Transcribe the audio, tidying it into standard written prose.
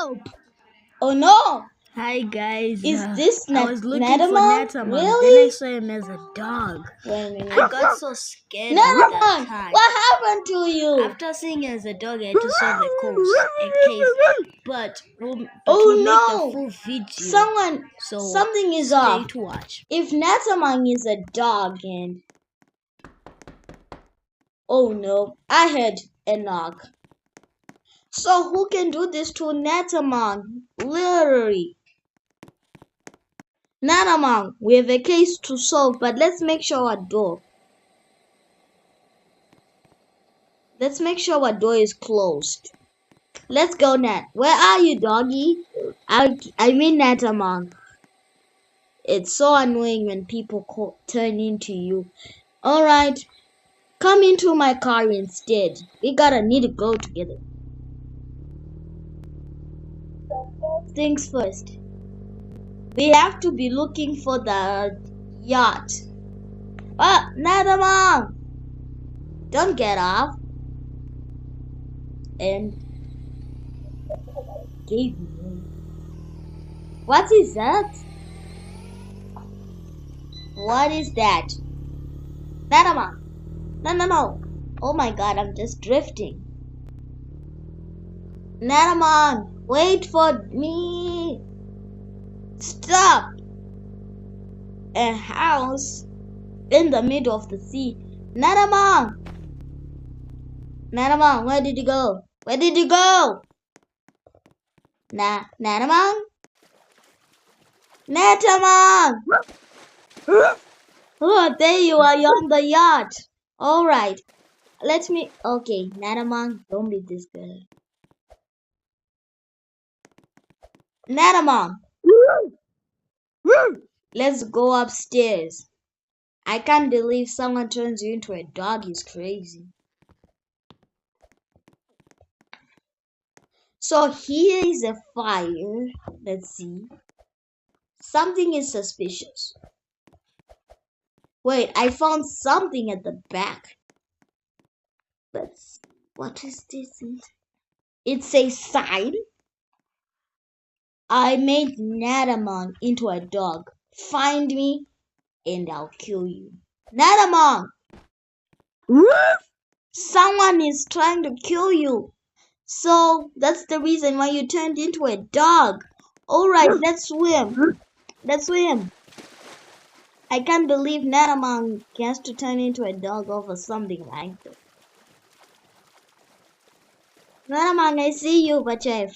Help! Oh no! Hi guys, Is this I was looking Natamad? for Natamad, Really? then I saw him as a dog. Wait a minute. I got so scared at that Natamad! time. What happened to you? After seeing him as a dog, I had to solve a case, but we'll make the full video. Something is stay off. to watch. If Natamang is a dog and... Oh no, I heard a knock. So who can do this to Natamang? Literally. Natamang, we have a case to solve, but let's make sure our door. Let's make sure our door is closed. Let's go, Nat. Where are you, doggy? I mean Natamang. It's so annoying when people turn into you. Alright, come into my car instead. We need to go together. Things first. We have to be looking for the yacht. Natamang! Don't get off. And gave me. What is that? What is that? Natamang! No. Oh my god, I'm just drifting. Natamang, wait for me. Stop. A house in the middle of the sea. Natamang! Natamang, where did you go? Where did you go? Natamang? Natamang! Oh, there you are, you're on the yacht. Alright. Okay, Natamang, don't be this girl. Natamang! Let's go upstairs. I can't believe someone turns you into a dog. He's crazy. So here is a fire. Let's see. Something is suspicious. Wait, I found something at the back. What is this? It's a sign. I made Natamang into a dog. Find me and I'll kill you. Natamang! Someone is trying to kill you. So that's the reason why you turned into a dog. Alright, let's swim. Let's swim. I can't believe Natamang has to turn into a dog over something like this. Natamang, I see you, but you're